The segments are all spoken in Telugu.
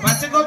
పచ్చ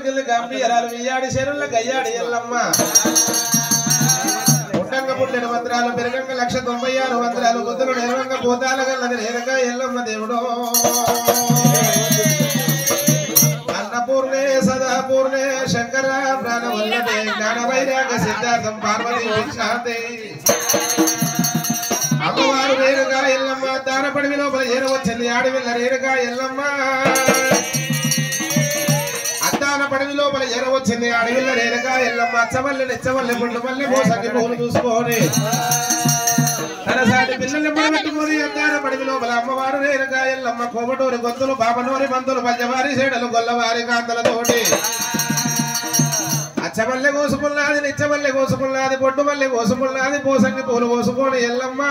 కింది గంభీరాలు వియ్యాడి చెరువుల గయ్యాడి ఎల్లమ్మ పుట్టంగ పుట్టిన మంత్రాలు పెరగంగ 196 మంత్రాలు బుద్ధులు నెరవంగ భూతాల గల్లది నేరగా ఎల్లమ్మ దేవుడు అన్నపూర్ణే సదాపూర్ణే శంకర ప్రాణవల్లభే జ్ఞాన వైరాగ సిద్ధార్థం పార్వతీ విశాంతే అమ్మవారు రేరుగా ఎల్లమ్మ దానపడివి లోపల ఏరవచ్చింది ఆడవిల్ల రేరుగా ఎల్లమ్మ అద్దాన పడివి లోపల ఏరవచ్చింది ఆడవిల్ల రేరుగా ఎల్లమ్మ అచ్చవల్లి నిచ్చవల్లి పుండు మల్లి మోసంగి పూలు చూసుకొని తన సాటి పిల్లల్ని పడబెట్టుకొని అద్దాన పడివి లోపల అమ్మవారు రేరుగా ఎల్లమ్మ కోమటూరి గొంతులు బాబనూరి బంతులు పంచవారి సేడలు గొల్లవారి కాంతలతోటి అచ్చమల్లె కోసుకున్నది నిచ్చమల్లె కోసుకున్నది పొట్టు మల్లె కోసుకున్నది పోసంగి పూలు కోసుకొని ఎల్లమ్మ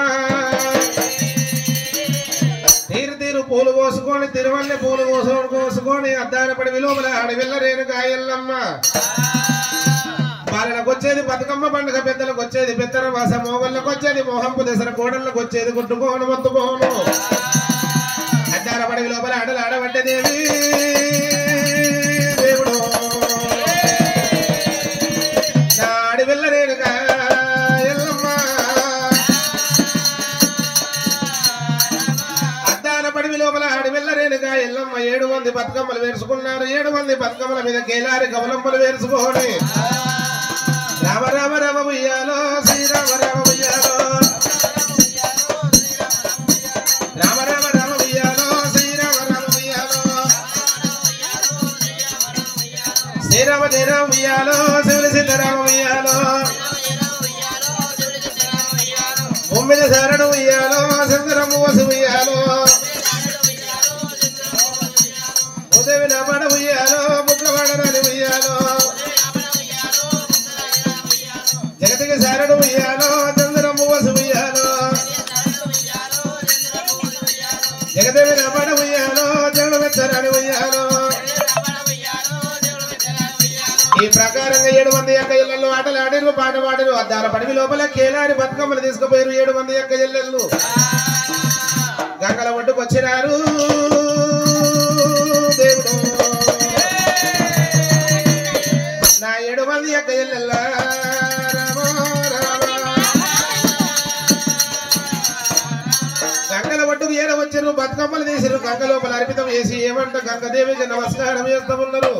తీరు తీరు పూలు కోసుకొని తిరువల్లె పూలు కోసుకొని అద్దాన పడి విలోపల ఆడవిల్ల రేణుగా ఎల్లమ్మ బాలలకు వచ్చేది బతుకమ్మ పండుగ పెద్దలకు వచ్చేది పెద్దల వాస మోగళ్ళకు వచ్చేది మోహంపు దసర కోడళ్ళకు వచ్చేది కొట్టుకోను మొత్తుకోను అద్దాన పడి లోపల ఆడలు ఆడబడ్డదేవి దేవుడు వెళ్ళరేనుగా ఎల్లమ్మ అద్దాన పడివి లోపల ఆడి వెళ్ళరేనుగా ఎల్లమ్మ 7 మంది బతుకమ్మలు వేసుకున్నారు 7 మంది బతుకమ్మల మీద కేలారి కవలంపలు వేసుకోని రామ రామ రామ ఉయ్యాలో శ్రీరామ రామ ఉయ్యాలో రామ రామ రామ ఉయ్యాలో శ్రీరామ రామ ఉయ్యాలో శ్రీరామ జయరామ ఉయ్యాలో శివుల సిద్ధరామ ఉయ్యాలో ఉమ్మిద శరణు ఉయ్యాలో సుందరము వసు ఉయ్యాలో ఉదవి నపడ ఉయ్యాలో ముగ్గువాడరాని ఉయ్యాలో జగతికి శరణు ఉయ్యాలో చంద్రము వసు ఉయ్యాలో జగదేవి నపడ ఉయ్యాలో జగడు వెచ్చరాని ఉయ్యాలో ఈ ప్రకారంగా 7 మంది యొక్క ఇళ్లలో ఆటలు ఆడిరు పాట పాడిరు అద్దాల పడివి లోపల కేలారి బతుకమ్మలు తీసుకుపోయారు 7 మంది యొక్క ఇళ్లలు గంగల ఒడ్డుకు వచ్చినారు దేవుడు నా 7 మంది యొక్క ఇళ్లలో గంగల ఒడ్డుకు ఏడ వచ్చారు బతుకమ్మలు తీసిరు గంగ లోపల అర్పితం చేసి ఏమంట గంగదేవికి నమస్కారం చేస్తూ ఉన్నారు